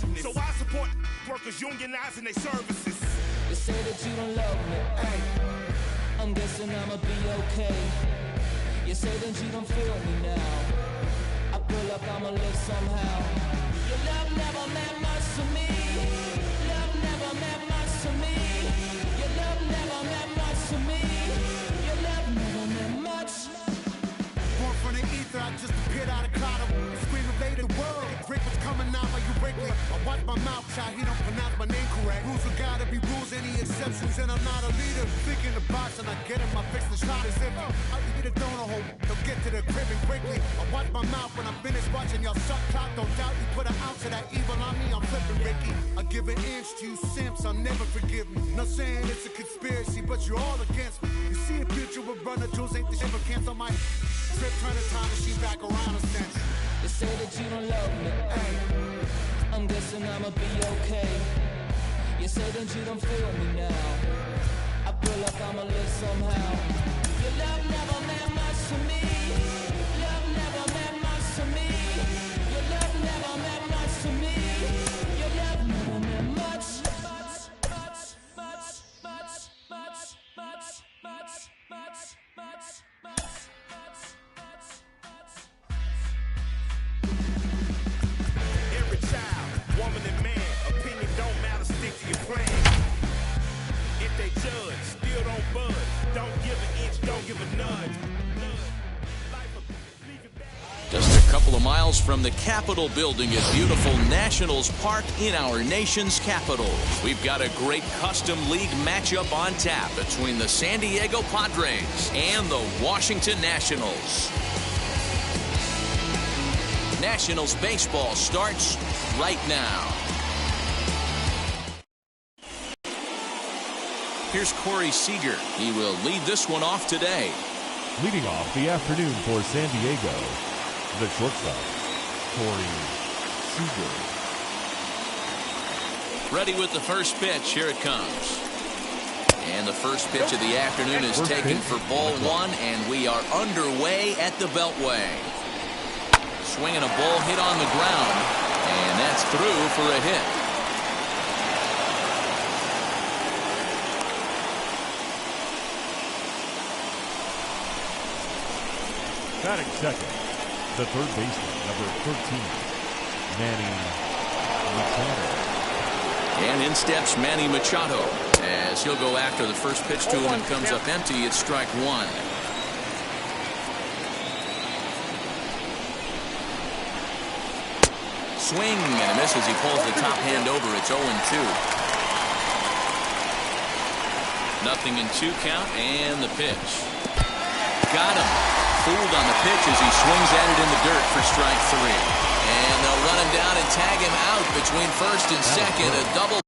So I support workers unionizing their services. You say that you don't love me, ay. I'm guessing I'ma be okay. You say that you don't feel me now. I feel like I'ma live somehow. Your love never meant much to me. Love never meant much to me. Your love never meant much to me. Your love never meant much. Born from the ether, I just appeared out of cloud. Screaming, "Invade the world." Drake was coming out like you break me. I watch my mouth, child, he don't pronounce my name correct. Rules will gotta be rules, any exceptions, and I'm not a leader. Thinking the box and I get in my face, the shot is empty. I eat a donut hole, don't get to the crib and quickly. I watch my mouth when I'm finished watching y'all suck clock. Don't doubt you put an ounce of that evil on me, I'm flipping Ricky. I give an inch to you simps, I'll never forgive me. Not saying it's a conspiracy, but you're all against me. You see a future with runner jewels, ain't the shit, but cancel my trip, turn the time machine back around a sense. You say that you don't love me, ay. I'm guessing I'ma be okay. You say that you don't feel me now. I feel like I'ma live somehow. Your love never meant much to me. Love never meant much to me. Your love never meant much to me. Your love never meant much. Every child, woman and man, opinion don't matter, stick to your plan. If they judge, still don't budge. Don't give an inch, don't give a nudge. Just a couple of miles from the Capitol building at beautiful Nationals Park in our nation's capital. We've got a great custom league matchup on tap between the San Diego Padres and the Washington Nationals. Nationals baseball starts right now. Here's Corey Seager. He will lead this one off today. Leading off the afternoon for San Diego, the shortstop, Corey Seager. Ready with the first pitch. Here it comes. And the first pitch of the afternoon is taken for ball one, and we are underway at the Beltway. Swinging a ball hit on the ground, and that's through for a hit. Batting second, the third baseman, number 13, Manny Machado. And in steps Manny Machado as he'll go after the first pitch to him and comes up empty. It's strike one. Swing and a miss as he pulls the top hand over. It's 0-2. Nothing in 2 count, and the pitch. Got him. Fooled on the pitch as he swings at it in the dirt for strike 3. And they'll run him down and tag him out between first and second. A double.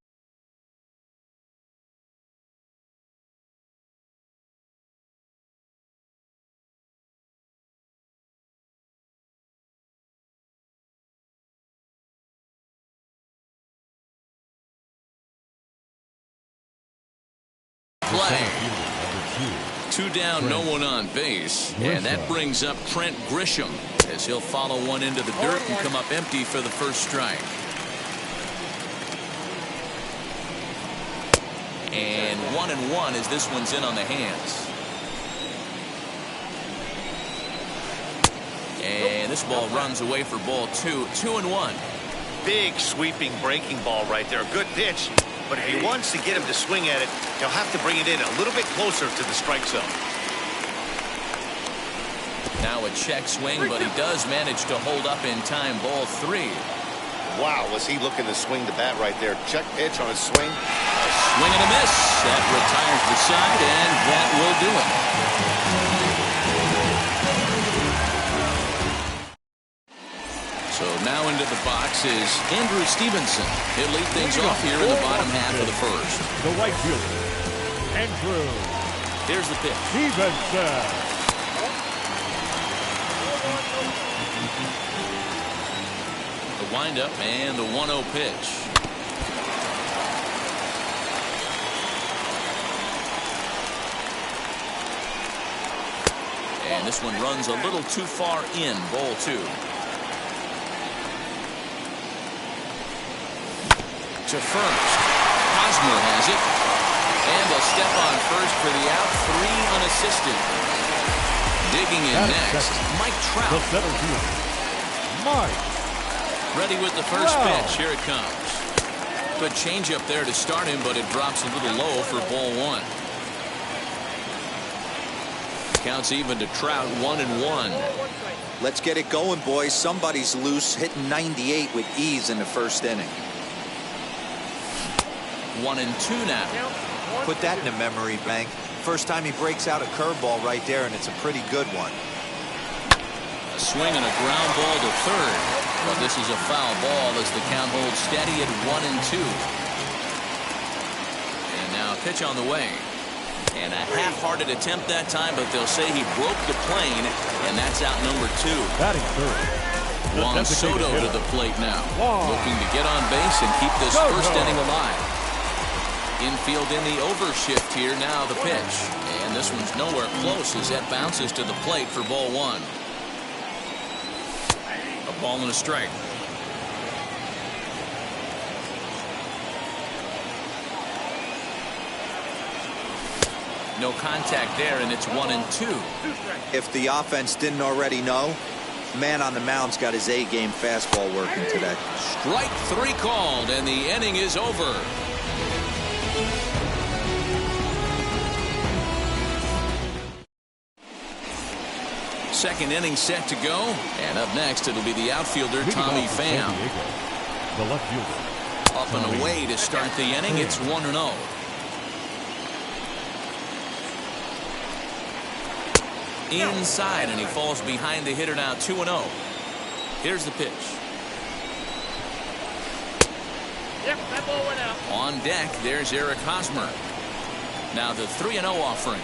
Play. 2 down, no one on base. And that brings up Trent Grisham as he'll follow one into the dirt and come up empty for the first strike. And 1-1 as this one's in on the hands. And this ball runs away for ball 2. 2-1. Big sweeping breaking ball right there. Good pitch. But if he wants to get him to swing at it, he'll have to bring it in a little bit closer to the strike zone. Now a check swing, but he does manage to hold up in time. Ball 3. Wow, was he looking to swing the bat right there. Check pitch on his swing. Swing and a miss. That retires the side, and that will do it. So now into the box is Andrew Stevenson. He'll lead things off here in the bottom half of the first. The right fielder, Andrew. Here's the pitch. Stevenson. The windup and the 1-0 pitch. And this one runs a little too far in. Ball 2. to first. Hosmer has it. And a step on first for the out. 3 unassisted. Digging in next, Mike Trout. The center fielder, Mike. Ready with the first pitch. Here it comes. Good changeup there to start him, but it drops a little low for ball 1. Counts even to Trout, 1-1. Let's get it going, boys. Somebody's loose, hitting 98 with ease in the first inning. 1-2 now. Put that in the memory bank. First time he breaks out a curveball right there, and it's a pretty good one. A swing and a ground ball to third. But this is a foul ball as the count holds steady at 1-2. And now a pitch on the way. And a half-hearted attempt that time, but they'll say he broke the plane, and that's out number 2. Batting third, Juan Soto to the plate now. Looking to get on base and keep this first inning alive. Infield in the overshift here. Now the pitch. And this one's nowhere close as that bounces to the plate for ball 1. A ball and a strike. No contact there, and it's 1-2. If the offense didn't already know, man on the mound's got his A-game fastball working today. Strike 3 called, and the inning is over. Second inning set to go, and up next it'll be the outfielder Tommy Pham. The left fielder. Up and away to start the inning. It's 1-0. Inside, and he falls behind the hitter now. 2-0. Here's the pitch. Yep, that ball went out. On deck, there's Eric Hosmer. Now the 3-0 offering.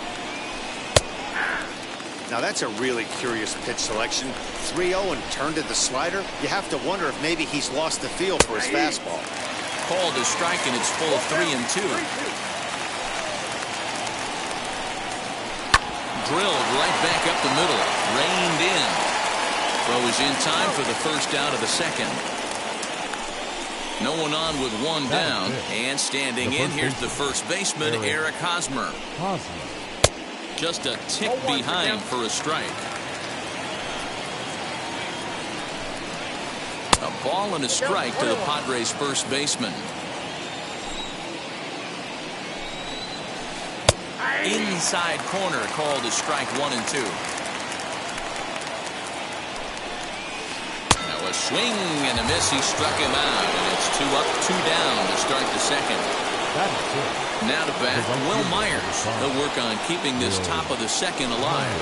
Now that's a really curious pitch selection. 3-0 and turned to the slider. You have to wonder if maybe he's lost the feel for his fastball. Called a strike, and it's full of 3-2. Drilled right back up the middle. Reined in. Throw is in time for the first out of the second. No one on with one down. And standing in, here's the first baseman, Eric Hosmer. Just a tick behind for a strike. A ball and a strike to the Padres' first baseman. Inside corner, called a strike. 1-2. Now a swing and a miss. He struck him out, and it's 2 up, 2 down to start the second. Now to bat, Will Myers. They'll work on keeping this top of the second alive.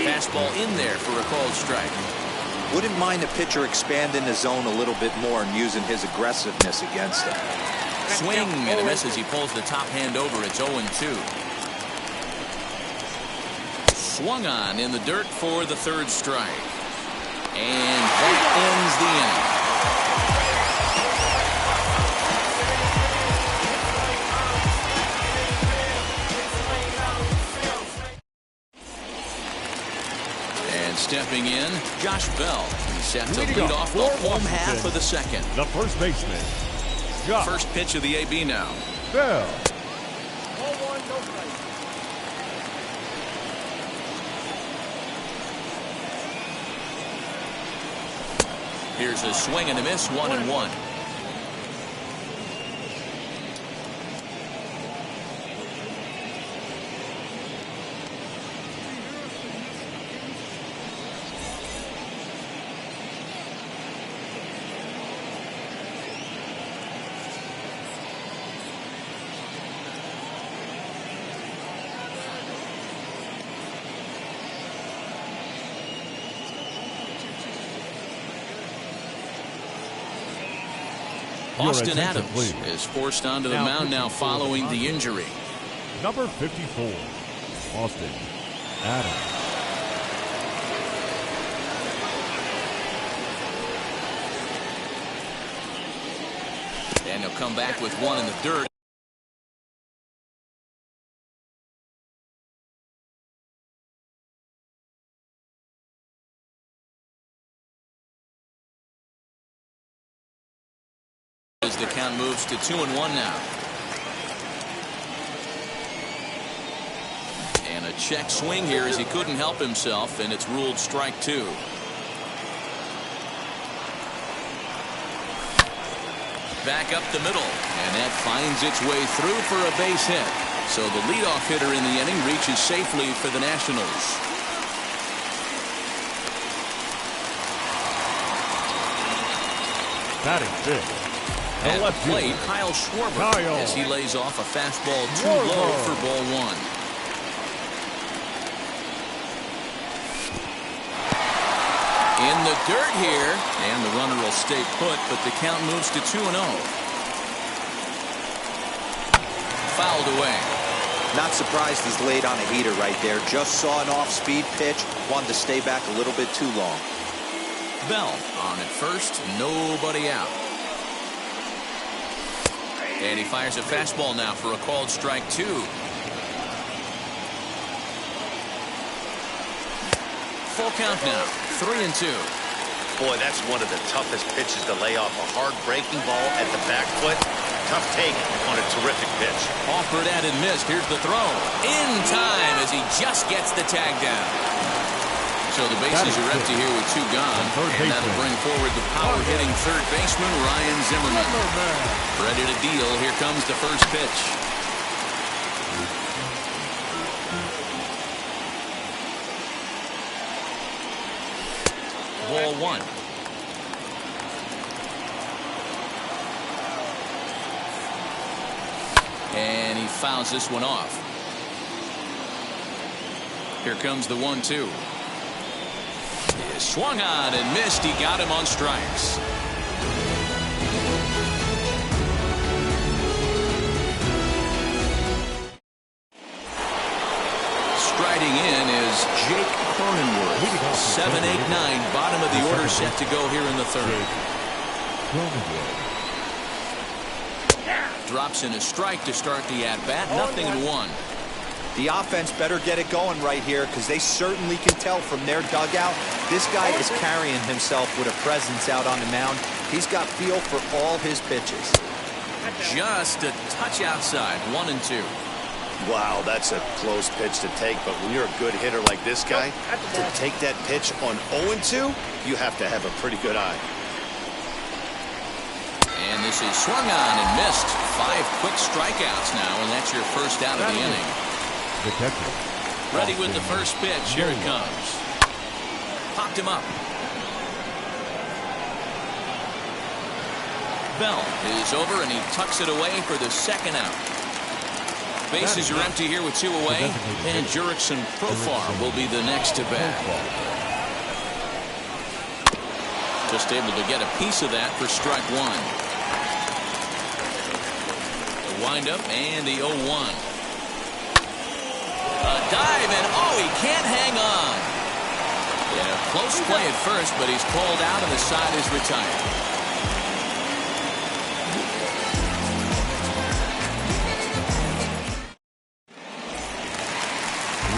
Fastball in there for a called strike. Wouldn't mind the pitcher expanding the zone a little bit more and using his aggressiveness against him. Swing and a miss as he pulls the top hand over. It's 0-2. Swung on in the dirt for the third strike. And that ends the inning. And stepping in, Josh Bell. He's set to lead off the home half of the second. The first baseman. First pitch of the AB now. Bell. Here's a swing and a miss. 1-1. Austin Adams is forced onto the mound now following the injury. Number 54, Austin Adams. And he'll come back with one in the dirt. The count moves to 2-1 now. And a check swing here as he couldn't help himself, and it's ruled strike 2. Back up the middle, and that finds its way through for a base hit. So the leadoff hitter in the inning reaches safely for the Nationals. Batting fifth. At the plate, Kyle Schwarber, as he lays off a fastball too low for ball 1. In the dirt here, and the runner will stay put, but the count moves to 2-0. Fouled away. Not surprised he's laid on a heater right there. Just saw an off-speed pitch. Wanted to stay back a little bit too long. Bell on at first, nobody out. And he fires a fastball now for a called strike 2. Full count now, 3-2. Boy, that's one of the toughest pitches to lay off. A hard breaking ball at the back foot. Tough take on a terrific pitch. Offered at and missed. Here's the throw. In time as he just gets the tag down. So the bases are empty here with 2 gone. And that'll bring forward the power-hitting third baseman, Ryan Zimmerman. Ready to deal. Here comes the first pitch. Ball 1. And he fouls this one off. Here comes the 1-2. He swung on and missed. He got him on strikes. Striding in is Jake Cronenworth. 7-8-9, bottom of the order, set to go here in the third. Drops in a strike to start the at-bat. 0-1. The offense better get it going right here, because they certainly can tell from their dugout this guy is carrying himself with a presence out on the mound. He's got feel for all his pitches. Just a touch outside. 1-2. Wow, that's a close pitch to take, but when you're a good hitter like this guy, to take that pitch on 0-2, you have to have a pretty good eye. And this is swung on and missed. 5 quick strikeouts now, and that's your first out of the inning. Ready with the first pitch. Here it comes. Popped him up. Bell is over, and he tucks it away for the second out. Bases are empty here with 2 away, and Jurickson Profar will be the next to bat. Just able to get a piece of that for strike 1. The windup and the 0-1. A dive, and he can't hang on. Yeah, close play at first, but he's called out and the side is retired.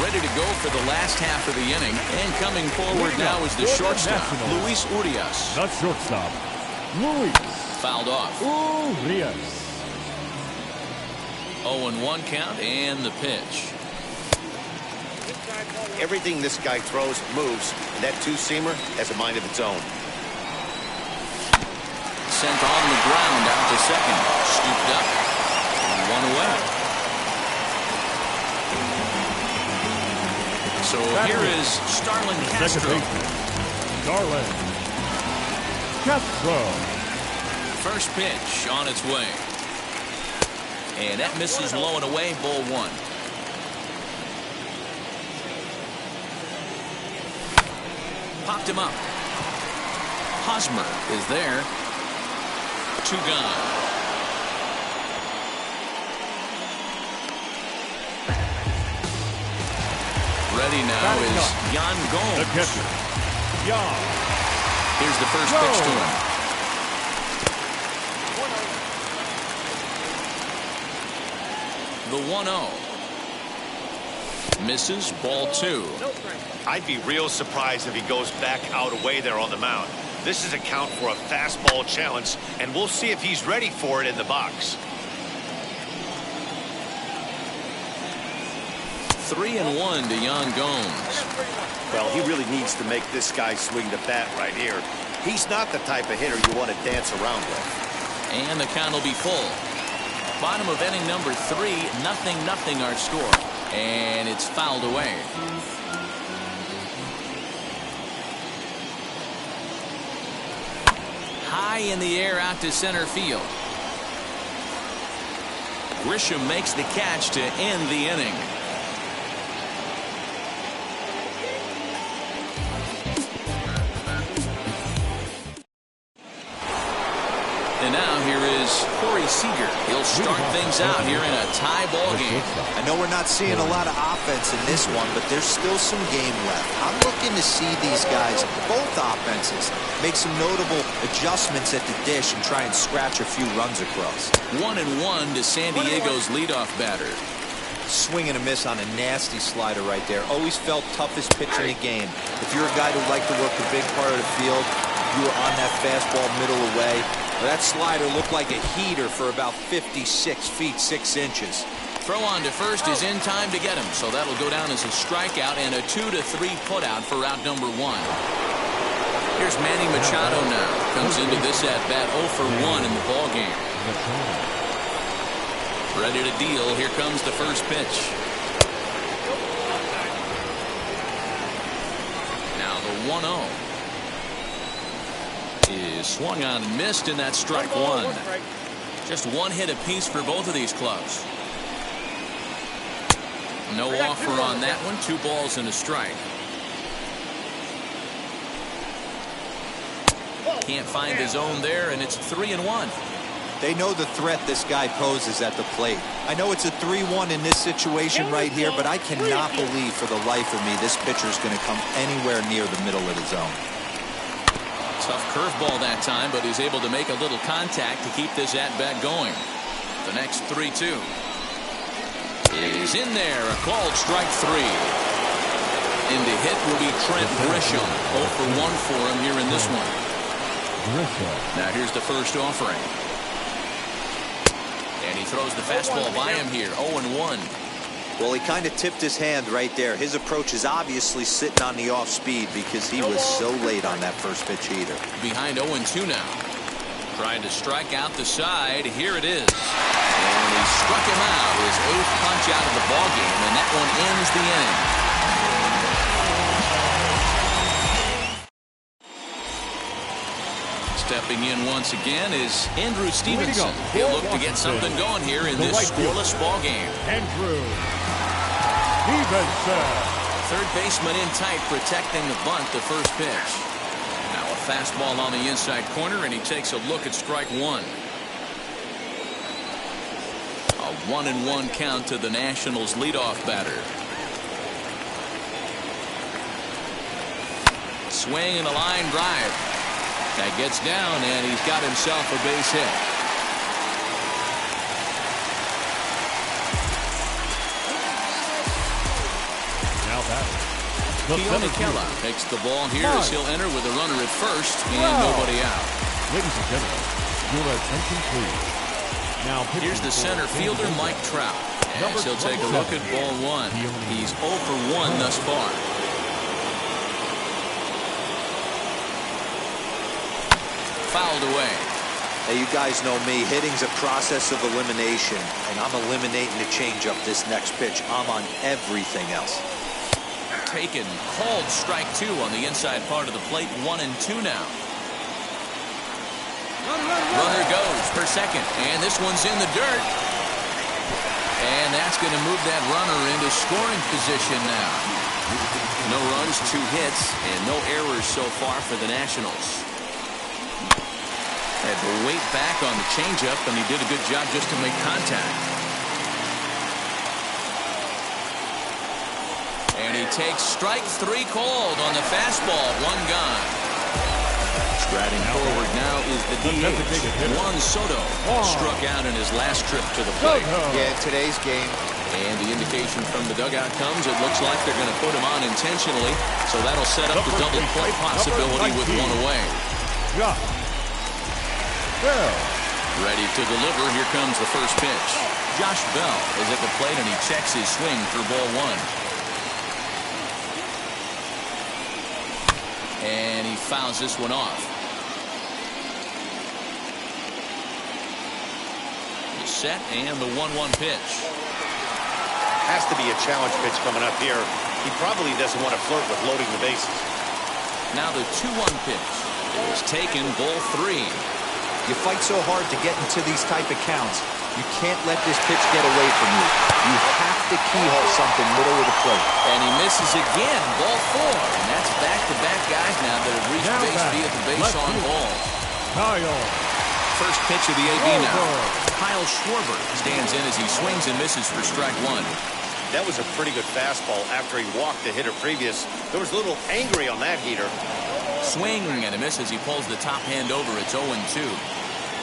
Ready to go for the last half of the inning, and coming forward now is the shortstop, Luis Urias. The shortstop, Luis. Fouled off. Urias. 0-1 count, and the pitch. Everything this guy throws moves, and that two-seamer has a mind of its own. Sent on the ground out to second. Scooped up. 1 away. So here is Starlin Castro. Starlin Castro. First pitch on its way. And that misses low and away. Ball 1. Popped him up. Hosmer is there. 2 gone. Ready now is Yan Gomes. The catcher, Yan. Here's the first pitch to him. The 1-0. Misses. Ball 2. I'd be real surprised if he goes back out away there on the mound. This is a count for a fastball challenge, and we'll see if he's ready for it in the box. 3-1 to Yan Gomes. Well, he really needs to make this guy swing the bat right here. He's not the type of hitter you want to dance around with. And the count will be full. Bottom of inning number 3, 0-0 our score. And it's fouled away. High in the air out to center field. Grisham makes the catch to end the inning. And now here is Corey Seager. He'll start things out here in a tie ball game. I know we're not seeing a lot of offense in this one, but there's still some game left. I'm looking to see these guys, both offenses, make some notable adjustments at the dish and try and scratch a few runs across. 1-1 to San Diego's leadoff batter. Swing and a miss on a nasty slider right there. Always felt toughest pitch in the game. If you're a guy who liked to work a big part of the field, you were on that fastball middle away. That slider looked like a heater for about 56 feet 6 inches. Throw on to first is in time to get him, so that'll go down as a strikeout and a 2-3 putout for out number 1. Here's Manny Machado now. Comes into this at bat 0 for 1 in the ball game. Ready to deal. Here comes the first pitch. Now the 1-0. Is swung on and missed, and that's strike 1. Just one hit apiece for both of these clubs. No offer on that one. 2 balls and a strike. Can't find his own there, and it's 3-1. They know the threat this guy poses at the plate. I know it's a 3-1 in this situation right here, but I cannot believe for the life of me this pitcher's going to come anywhere near the middle of the zone. Tough curveball that time, but he's able to make a little contact to keep this at-bat going. The next 3-2 is in there. A called strike 3. And the hit will be Trent Grisham. 0 for 1 for him here in this one. Now here's the first offering. And he throws the fastball by him here. 0-1. Well, he kind of tipped his hand right there. His approach is obviously sitting on the off speed because he was so late on that first pitch either. Behind 0-2 now. Trying to strike out the side. Here it is. And he struck him out. His 8th punch out of the ballgame, and that one ends the inning. Stepping in once again is Andrew Stevenson. He'll look to get something going here in this scoreless ball game. Andrew Stevenson. Third baseman in tight, protecting the bunt, the first pitch. Now a fastball on the inside corner, and he takes a look at strike 1. A 1-1 count to the Nationals leadoff batter. Swing and a line drive. That gets down, and he's got himself a base hit. Now Keone Kela takes the ball here as he'll enter with a runner at first and nobody out. Ladies and gentlemen, your attention please. Now here's the center fielder, Mike Trout. As he'll take a look at ball 1. He's 0 for 1 thus far. Fouled away. Hey, you guys know me. Hitting's a process of elimination, and I'm eliminating the changeup this next pitch. I'm on everything else. Taken, called strike 2 on the inside part of the plate. 1-2 now. Runner goes for second, and this one's in the dirt. And that's going to move that runner into scoring position now. No runs, 2 hits, and no errors so far for the Nationals. Had to wait back on the changeup, and he did a good job just to make contact. And he takes strike 3 called on the fastball. 1 gone. Striding forward now is the DH, Juan Soto. Struck out in his last trip to the plate. Yeah, in today's game. And the indication from the dugout comes, it looks like they're going to put him on intentionally, so that'll set up the double play possibility with 1 away. Josh Bell. Ready to deliver. Here comes the first pitch. Josh Bell is at the plate, and he checks his swing for ball one. And he fouls this one off. The set and the 1-1 pitch. Has to be a challenge pitch coming up here. He probably doesn't want to flirt with loading the bases. Now the 2-1 pitch is taken, ball 3. You fight so hard to get into these type of counts. You can't let this pitch get away from you. You have to keyhole something middle of the plate. And he misses again, ball 4. And that's back-to-back guys now that have reached base via the base on ball. Kyle First pitch of the AB now. Schwarber. Kyle Schwarber stands in as he swings and misses for strike 1. That was a pretty good fastball after he walked the hitter previous. There was a little angry on that heater. Swing and a miss as he pulls the top hand over. It's 0-2.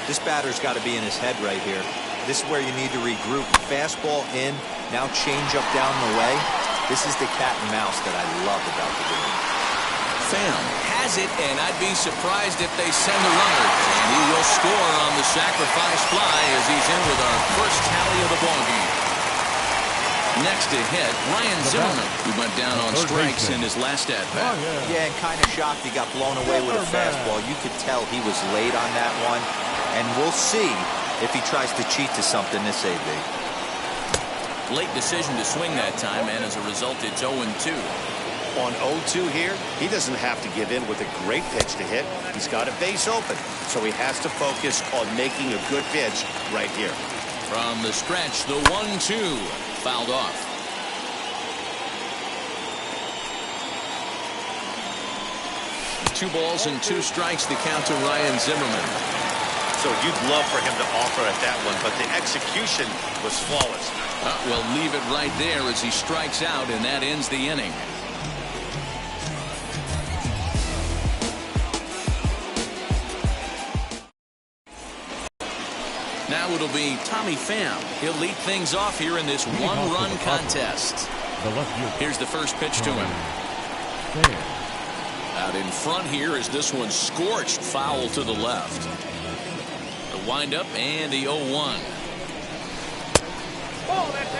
This batter's got to be in his head right here. This is where you need to regroup. Fastball in, now change up down the way. This is the cat and mouse that I love about the game. Pham has it, and I'd be surprised if they send a runner. And he will score on the sacrifice fly as he's in with our first tally of the ballgame. Next to hit, Ryan Zimmerman, who went down on strikes in his last at-bat. Yeah, and kind of shocked he got blown away with a fastball. You could tell he was late on that one. And we'll see if he tries to cheat to something this AB. Late decision to swing that time, and as a result, it's 0-2. On 0-2 here, he doesn't have to give in with a great pitch to hit. He's got a base open, so he has to focus on making a good pitch right here. From the stretch, the 1-2 fouled off. Two balls and 2 strikes, the count to Ryan Zimmerman. So you'd love for him to offer at that one, but the execution was flawless. We'll leave it right there as he strikes out, and that ends the inning. Now it'll be Tommy Pham. He'll lead things off here in this one-run contest. Here's the first pitch to him. Out in front here is this one scorched foul to the left. The windup and the 0-1.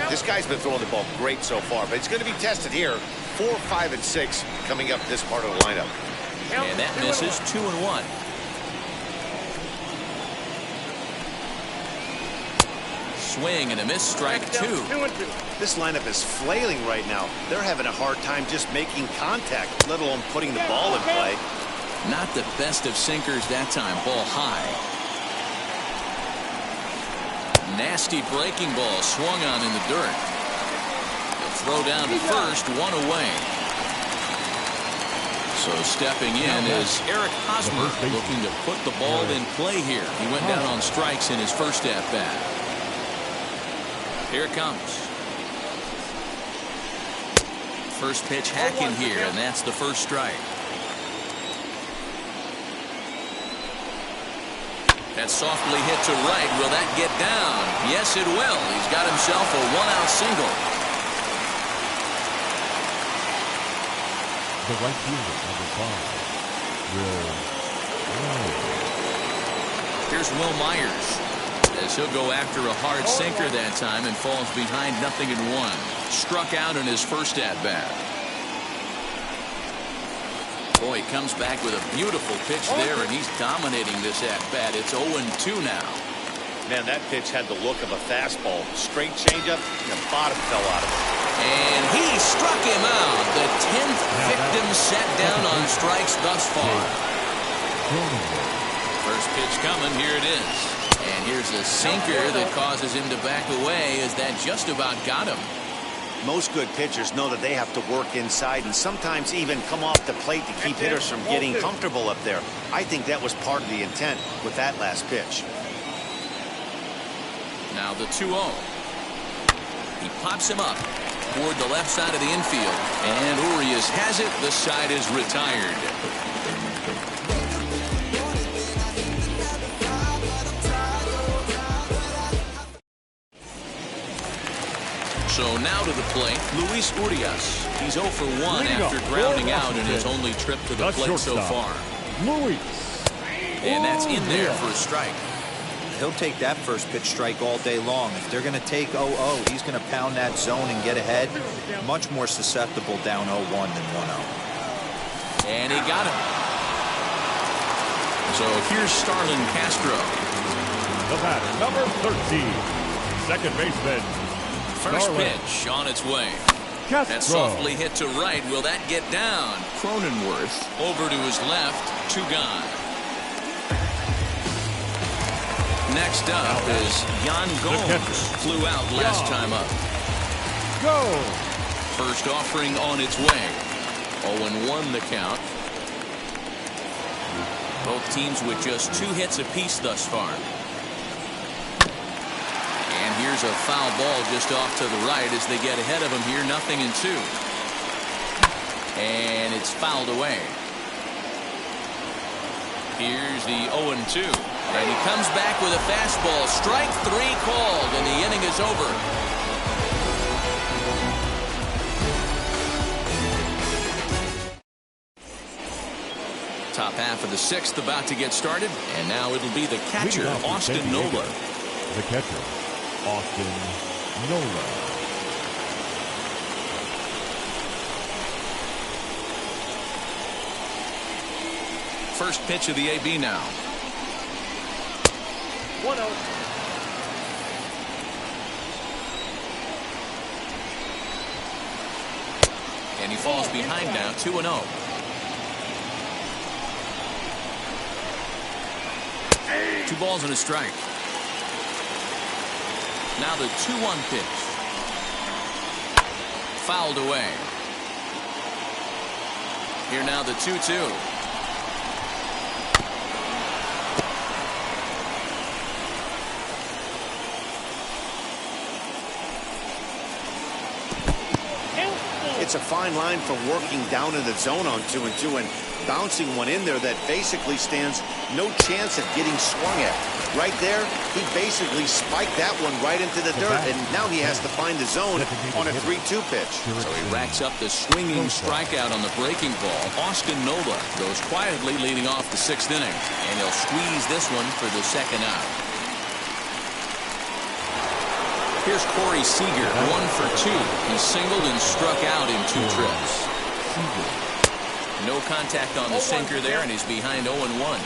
This guy's been throwing the ball great so far, but it's going to be tested here. 4, 5, and 6 coming up this part of the lineup. And that misses 2-1. Swing and a miss, strike 2. This lineup is flailing right now. They're having a hard time just making contact, let alone putting the ball in play. Not the best of sinkers that time. Ball high. Nasty breaking ball swung on in the dirt. The throw down to first, 1 away. So stepping in is Eric Hosmer, looking to put the ball in play here. He went down on strikes in his first at-bat. Here it comes. First pitch hacking here, and that's the first strike. That's softly hit to right. Will that get down? Yes, it will. He's got himself a 1-out single. The right fielder, number 5, Here's Will Myers, as he'll go after a hard sinker that time and falls behind 0-1. Struck out in his first at-bat. Boy, he comes back with a beautiful pitch there, and he's dominating this at-bat. It's 0-2 now. Man, that pitch had the look of a fastball. Straight changeup, and the bottom fell out of it. And he struck him out. The 10th victim set down on strikes thus far. First pitch coming. Here it is. And here's a sinker that causes him to back away, as that just about got him. Most good pitchers know that they have to work inside and sometimes even come off the plate to keep hitters from getting comfortable up there. I think that was part of the intent with that last pitch. Now the 2-0. He pops him up toward the left side of the infield, and Urias has it. The side is retired. So now to the plate, Luis Urias. He's 0 for 1 after grounding out in his only trip to the plate so far. Luis And that's in there for a strike. He'll take that first pitch strike all day long. If they're going to take 0-0, he's going to pound that zone and get ahead. Much more susceptible down 0-1 than 1-0. And he got him. So here's Starlin Castro. The batter, number 13, second baseman. First Starlin. pitch on its way. Castro. That's softly hit to right. Will that get down? Cronenworth over to his left. 2 gone. Next up is Jan Gomes. Flew out last time up. Go. First offering on its way. 0-1 the count. Both teams with just 2 hits apiece thus far. And here's a foul ball just off to the right as they get ahead of him here. 0-2. And it's fouled away. Here's the 0-2. And he comes back with a fastball. Strike 3 called, and the inning is over. Top half of the 6th about to get started, and now it'll be the catcher, Austin Nola. The catcher, Austin Nola. First pitch of the AB now. 1-0. And he falls behind now, 2-0. Two balls and a strike. Now the 2-1 pitch. Fouled away. Here now the 2-2. It's a fine line from working down in the zone on 2-2 and bouncing one in there that basically stands no chance of getting swung at. Right there, he basically spiked that one right into the dirt, and now he has to find the zone on a 3-2 pitch. So he racks up the swinging strikeout on the breaking ball. Austin Nola goes quietly leading off the 6th inning, and he'll squeeze this one for the 2nd out. Here's Corey Seager, 1 for 2. He singled and struck out in 2 trips. No contact on the sinker there, and he's behind 0-1.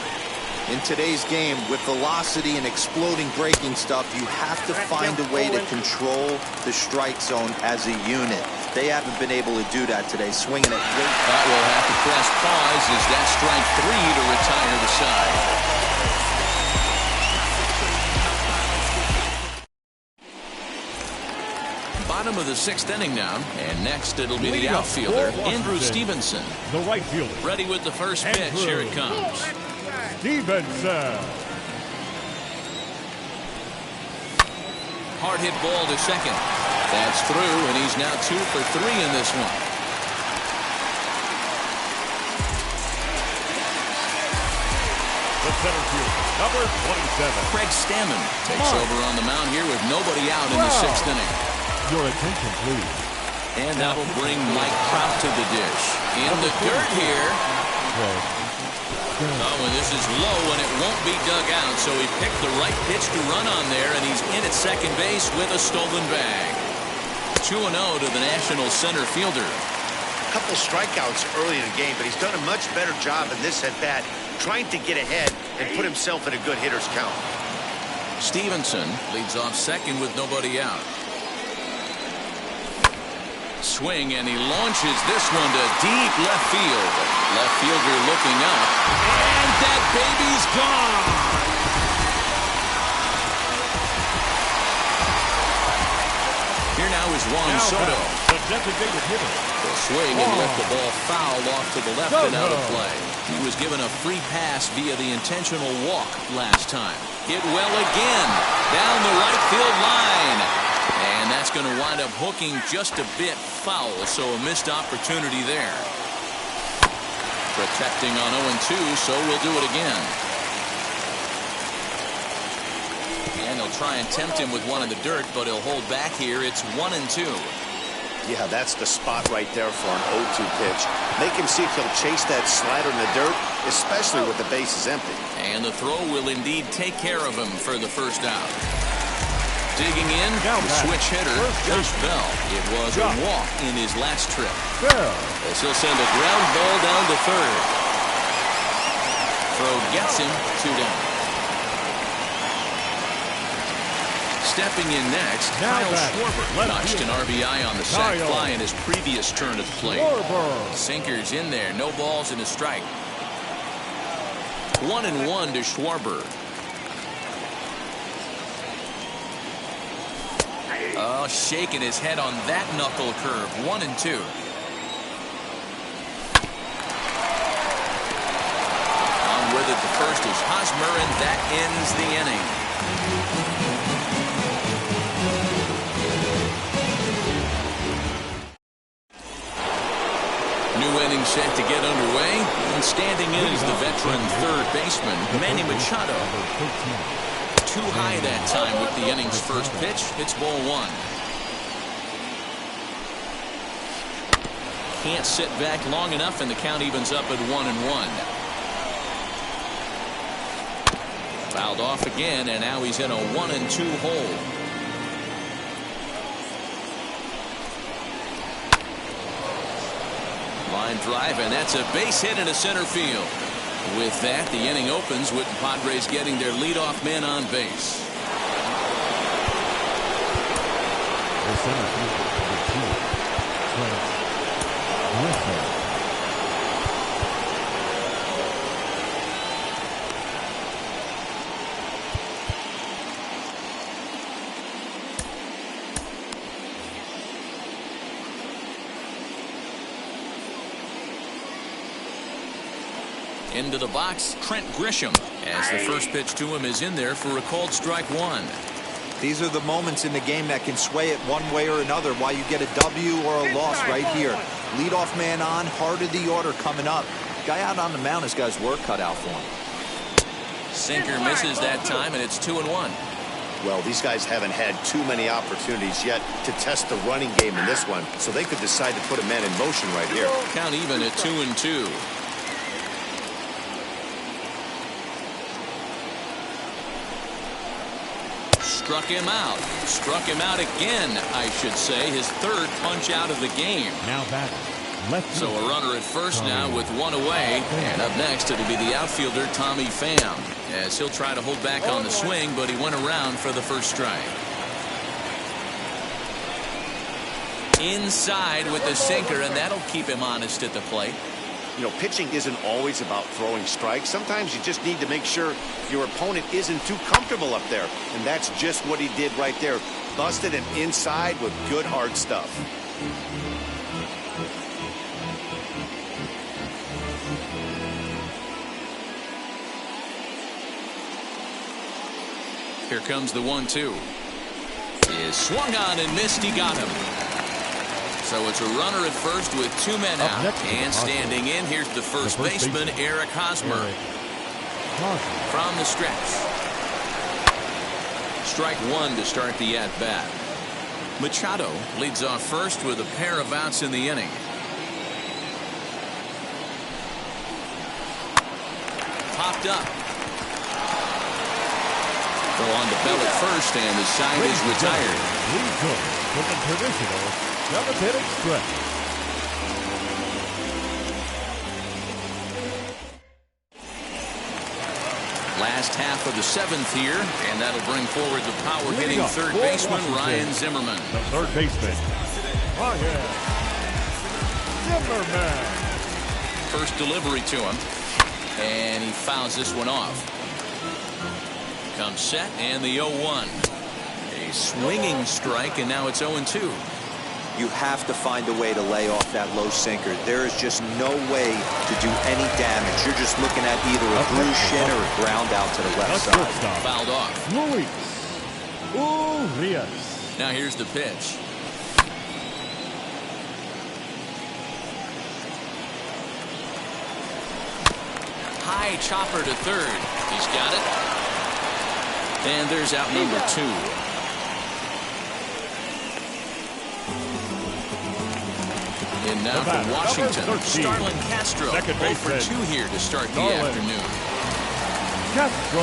In today's game, with velocity and exploding breaking stuff, you have to find a way to control the strike zone as a unit. They haven't been able to do that today, swinging at great. That will have to press pause as that strike 3 to retire the side. Bottom of the 6th inning now, and next it'll be the outfielder, Andrew Stevenson. The right fielder. Ready with the first pitch. Here it comes. Stevenson. Hard hit ball to second. That's through, and he's now 2 for 3 in this one. The center fielder, number 27. Craig Stammen takes over on the mound here with nobody out in the 6th inning. Your attention, please. And that will bring Mike Trout to the dish. In the dirt here. Oh, and this is low, and it won't be dug out, so he picked the right pitch to run on there, and he's in at second base with a stolen bag. 2-0 to the National center fielder. A couple strikeouts early in the game, but he's done a much better job in this at-bat, trying to get ahead and put himself in a good hitter's count. Stevenson leads off second with nobody out. Swing, and he launches this one to deep left field. Left fielder looking up, and that baby's gone. Here now is Juan Soto. The designated hitter. The swing and lift the ball foul off to the left and out of play. He was given a free pass via the intentional walk last time. Hit well again down the right field line. And that's going to wind up hooking just a bit foul, so a missed opportunity there. Protecting on 0-2, so we'll do it again. And they'll try and tempt him with one in the dirt, but he'll hold back here. It's 1-2. Yeah, that's the spot right there for an 0-2 pitch. Make him see if he'll chase that slider in the dirt especially with the bases empty. And the throw will indeed take care of him for the first out. Digging in, the switch hitter, Josh Bell. It was a walk in his last trip. As he'll send a ground ball down to third. Throw gets him 2 down. Stepping in next, Kyle Schwarber notched an RBI on the sac fly in his previous turn at the plate. Sinker's in there, no balls and a strike. 1-1 to Schwarber. Oh, shaking his head on that knuckle curve. 1-2. On with it, the first is Hosmer, and that ends the inning. New inning set to get underway, and standing in is the veteran third baseman, Manny Machado. Too high that time with the inning's first pitch. It's ball 1. Can't sit back long enough, and the count evens up at 1-1. Fouled off again, and now he's in a 1-2 hole. Line drive, and that's a base hit into center field. With that, the inning opens with the Padres getting their leadoff man on base. Into the box, Trent Grisham, as the first pitch to him is in there for a called strike 1. These are the moments in the game that can sway it one way or another, why you get a W or a loss right here. Leadoff man on, heart of the order coming up. Guy out on the mound has got his work cut out for him. Sinker misses that time, and it's 2-1. Well, these guys haven't had too many opportunities yet to test the running game in this one, so they could decide to put a man in motion right here. Count even at 2-2. Struck him out. Struck him out again, I should say. His third punch out of the game. Now back. Left. So a runner at first now with 1 away. And up next, it'll be the outfielder, Tommy Pham. As he'll try to hold back on the swing, but he went around for the first strike. Inside with the sinker, and that'll keep him honest at the plate. You know, pitching isn't always about throwing strikes. Sometimes you just need to make sure your opponent isn't too comfortable up there. And that's just what he did right there. Busted him inside with good hard stuff. Here comes the 1-2. Is swung on and missed. He got him. So it's a runner at first with 2 men out. And standing in, here's the first baseman, Eric Hosmer. From the stretch. Strike 1 to start the at-bat. Machado leads off first with a pair of outs in the inning. Popped up. Throw on to Bell at first, and the side is retired. With a traditional 7th-inning stretch. Last half of the 7th here, and that'll bring forward the power-hitting third baseman, Ryan Zimmerman. The third baseman, Ryan Zimmerman. First delivery to him, and he fouls this one off. Comes set, and the 0-1. A swinging strike, and now it's 0-2. You have to find a way to lay off that low sinker. There is just no way to do any damage. You're just looking at either a bruised shin or a ground out to the left side. Fouled off. Luis Urias. Now here's the pitch. High chopper to third. He's got it. And there's out number 2. In now from Washington, Starlin Castro. 0 for 2 here to start the afternoon. Castro.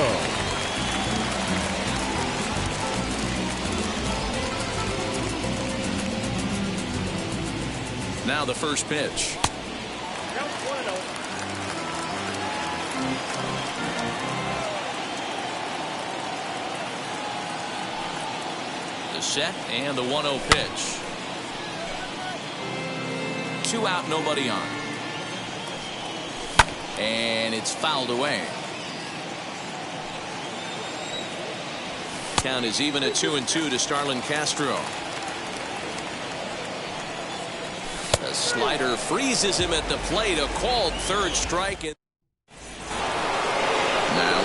Now the first pitch. The set and the 1-0 pitch. 2 out, nobody on. And it's fouled away. Count is even at 2-2 to Starlin Castro. The slider freezes him at the plate. A called third strike. Now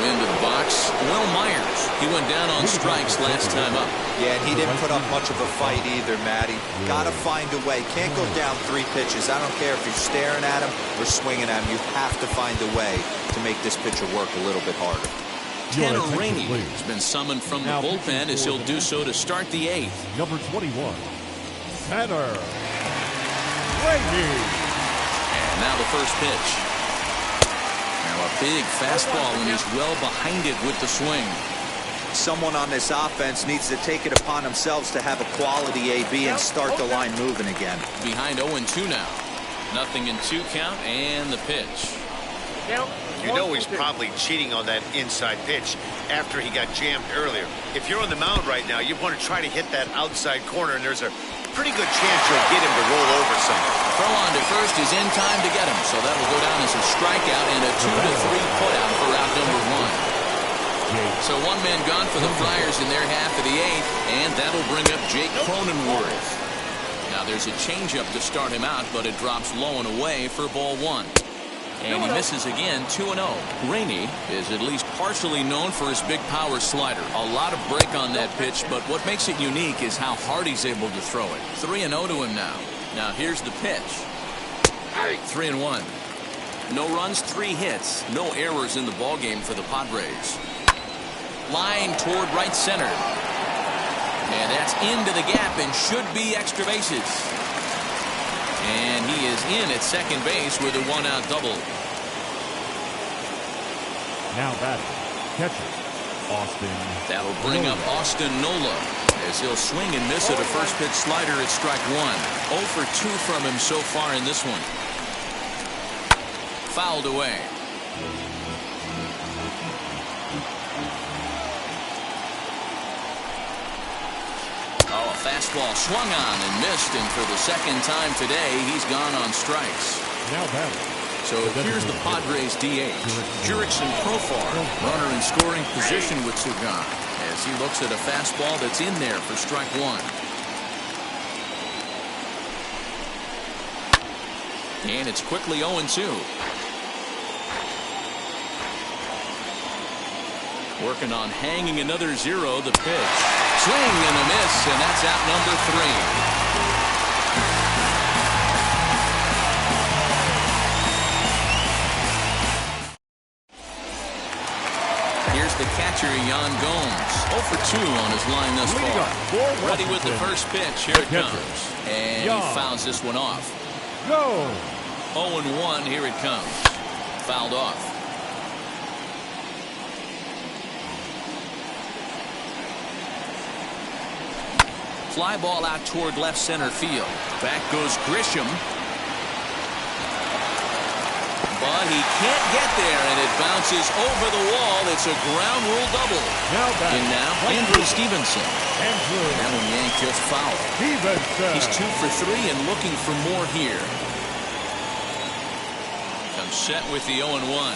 into the box, Will Myers. He went down on strikes last time up. Yeah, and he didn't put up much of a fight either, Matty. Got to find a way. Can't go down 3 pitches. I don't care if you're staring at him or swinging at him. You have to find a way to make this pitcher work a little bit harder. Tanner Rainey has been summoned from the bullpen as he'll do so to start the 8th. Number 21, Tanner Rainey. And now the first pitch. Now a big fastball, and he's well behind it with the swing. Someone on this offense needs to take it upon themselves to have a quality AB and start the line moving again. Behind 0-2 now. Nothing in 2 count, and the pitch. You know he's probably cheating on that inside pitch after he got jammed earlier. If you're on the mound right now, you want to try to hit that outside corner, and there's a pretty good chance you'll get him to roll over some. Throw on to first is in time to get him, so that will go down as a strikeout and a 2-3 putout for out number 1. So 1 man gone for the Friars in their half of the 8th, and that'll bring up Jake Cronenworth. Now there's a changeup to start him out, but it drops low and away for ball 1. And he misses again, 2-0. Rainey is at least partially known for his big power slider. A lot of break on that pitch, but what makes it unique is how hard he's able to throw it. 3-0 to him now. Now here's the pitch. 3-1. No runs, 3 hits. No errors in the ballgame for the Padres. Line toward right center. And that's into the gap and should be extra bases. And he is in at second base with a 1-out double. Now batting, catcher, Austin. That'll bring up Austin Nola as he'll swing and miss at a first pitch slider at strike 1. 0 for 2 from him so far in this one. Fouled away. Oh, a fastball swung on and missed, and for the second time today, he's gone on strikes. Now batting. So here's the Padres DH, Jurickson Profar, runner in scoring position with Sugan, as he looks at a fastball that's in there for strike 1. And it's quickly 0-2. Working on hanging another 0, the pitch. Swing and a miss, and that's out number 3. Here's the catcher, Yan Gomes. 0 for 2 on his line thus far. Ready with the first pitch. Here it comes. And he fouls this one off. Go. 0-1. Here it comes. Fouled off. Fly ball out toward left center field. Back goes Grisham. But he can't get there, and it bounces over the wall. It's a ground rule double. Now Andrew Stevenson. That one yanked just foul. He's 2 for 3 and looking for more here. Comes set with the 0-1.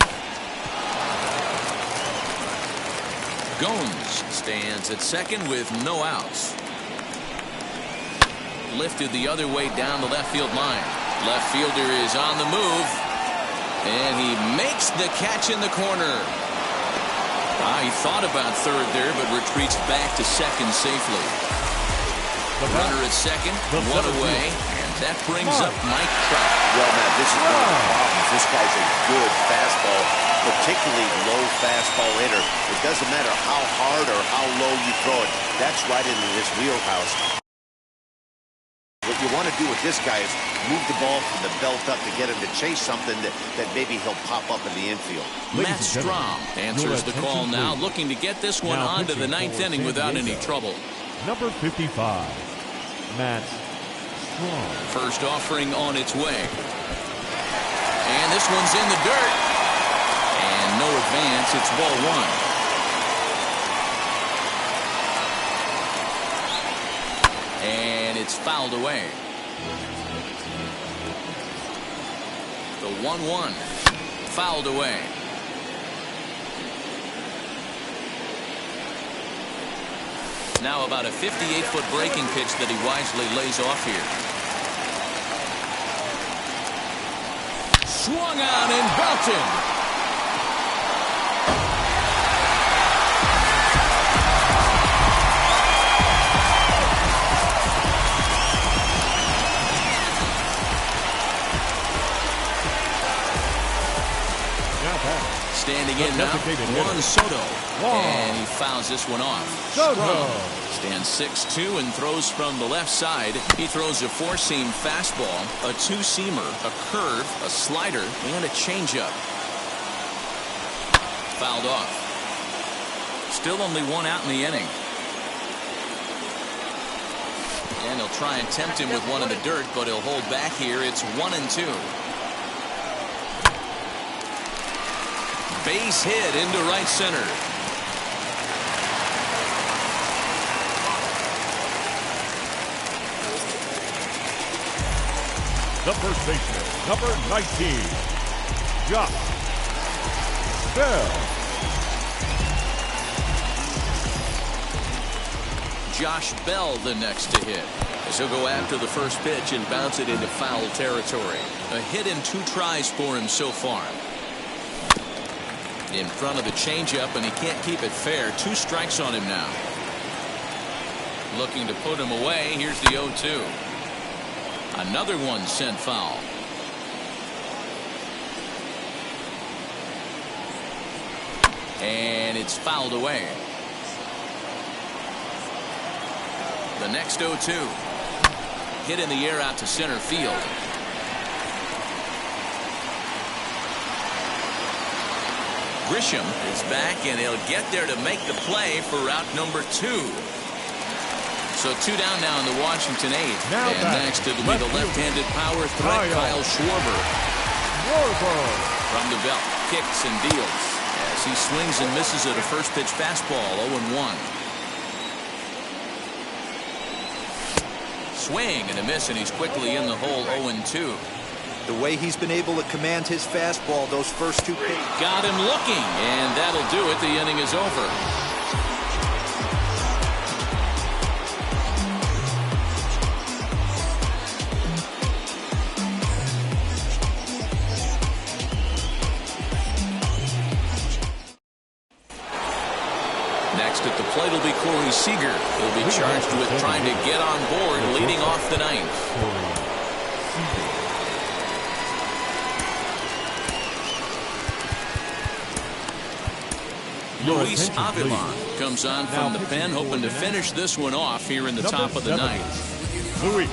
Gomes stands at second with no outs. Lifted the other way down the left field line. Left fielder is on the move. And he makes the catch in the corner. He thought about third there, but retreats back to second safely. The runner at second, 1 away, and that brings up Mike Trout. Well, Matt, this is one of the problems. This guy's a good fastball, particularly low fastball hitter. It doesn't matter how hard or how low you throw it. That's right into his wheelhouse. What you want to do with this guy is move the ball from the belt up to get him to chase something that maybe he'll pop up in the infield. Matt Strom answers the call now, looking to get this one on to the ninth inning without any trouble. Number 55, Matt Strom. First offering on its way. And this one's in the dirt. And no advance. It's ball one. And it's fouled away. The 1-1 fouled away. Now about a 58-foot breaking pitch that he wisely lays off here. Swung on and belted. Standing in now, Juan Soto. And he fouls this one off. Soto stands 6'2" and throws from the left side. He throws a four-seam fastball, a two-seamer, a curve, a slider, and a changeup. Fouled off. Still only one out in the inning. And he'll try and tempt him with one in the dirt, but he'll hold back here. It's 1-2. Base hit into right center. The first baseman, number 19, Josh Bell. Josh Bell the next to hit, as he'll go after the first pitch and bounce it into foul territory. A hit in 2 tries for him so far. In front of the changeup, and he can't keep it fair. 2 strikes on him now. Looking to put him away. Here's the 0-2. Another one sent foul. And it's fouled away. The next 0-2. Hit in the air out to center field. Grisham is back, and he'll get there to make the play for route number 2. So 2 down now in the Washington 8th. Now and next it'll be the left-handed power threat, Kyle Schwarber. From the belt, kicks and deals as he swings and misses at a first pitch fastball. 0-1. Swing and a miss, and he's quickly in the hole. 0-2. The way he's been able to command his fastball those first 2 pitches. Got him looking, and that'll do it. The inning is over. Next at the plate will be Corey Seager. He'll be charged with trying to get on board, leading off the 9th. Luis Avila comes on from the pen, hoping to finish this one off here in the top of the 9th. Luis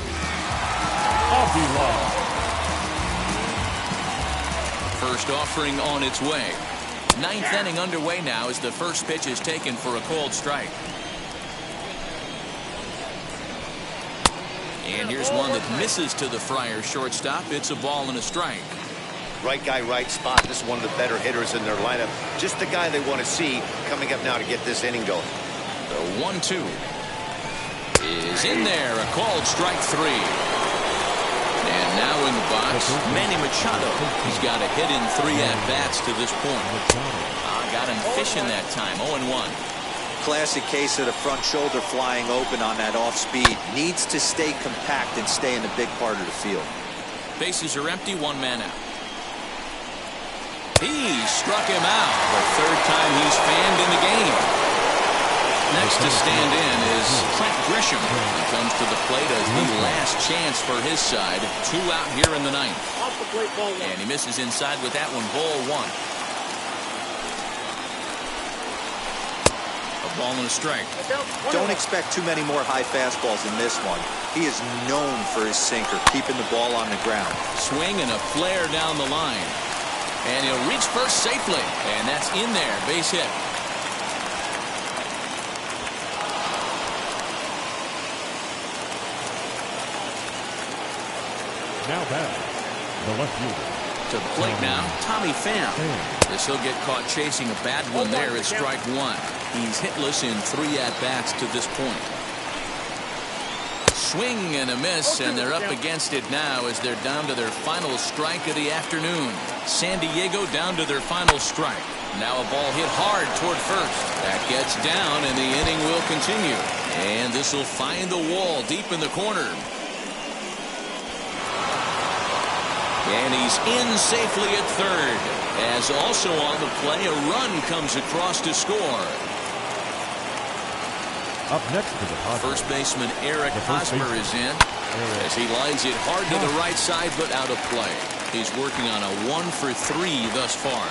Avila. First offering on its way. 9th inning underway now as the first pitch is taken for a called strike. And here's one that misses to the Friars shortstop. It's a ball and a strike. Right guy, right spot. This is one of the better hitters in their lineup. Just the guy they want to see coming up now to get this inning going. The 1-2 is in there. A called strike 3. And now in the box, Manny Machado. He's got a hit in 3 at-bats to this point. Got him fishing that time. 0-1. Classic case of the front shoulder flying open on that off speed. Needs to stay compact and stay in the big part of the field. Bases are empty. 1 man out. He struck him out. The 3rd time he's fanned in the game. Next to stand in is Trent Grisham. He comes to the plate as the last chance for his side. 2 out here in the 9th. And he misses inside with that one. Ball 1. A Ball and a strike. Don't expect too many more high fastballs in this one. He is known for his sinker, keeping the ball on the ground. Swing and a flare down the line. And he'll reach first safely. And that's in there. Base hit. Now back, the left fielder. To the plate now, Tommy Pham. This he'll get caught chasing a bad one there at strike one. He's hitless in 3 at-bats to this point. Swing and a miss, and they're up against it now as they're down to their final strike of the afternoon. San Diego down to their final strike. Now a ball hit hard toward first. That gets down, and the inning will continue. And this will find the wall deep in the corner. And he's in safely at third. As also on the play, a run comes across to score. Up next to the Padres, First baseman Eric Hosmer is in as he lines it hard to the right side, but out of play. He's working on a 1-for-3 thus far.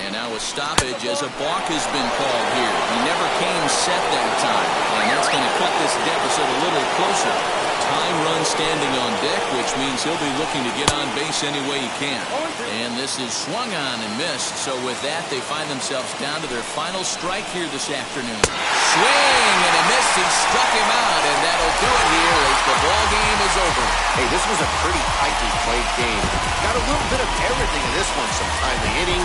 And now a stoppage as a balk has been called here. He never came set that time, and that's going to cut this deficit a little closer. Time run standing on deck, which means he'll be looking to get on base any way he can. And this is swung on and missed. So with that, they find themselves down to their final strike here this afternoon. Swing and a miss. He struck him out, and that'll do it here as the ball game is over. Hey, this was a pretty tightly played game. Got a little bit of everything in this one. Some timely hitting,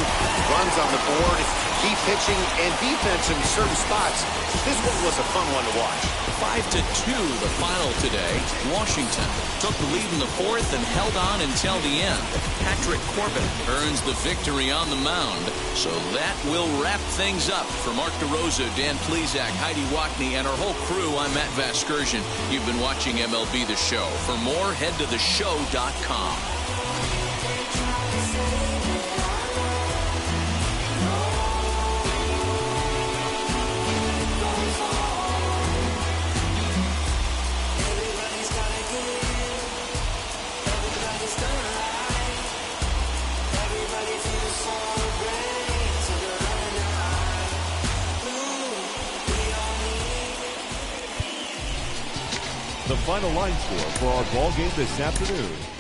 runs on the board, key pitching, and defense in certain spots. This one was a fun one to watch. 5-2 the final today. Washington took the lead in the 4th and held on until the end. Patrick Corbin earns the victory on the mound. So that will wrap things up. For Mark DeRosa, Dan Plesac, Heidi Wackney, and our whole crew, I'm Matt Vasgersian. You've been watching MLB The Show. For more, head to theshow.com. the final line score for our ball game this afternoon.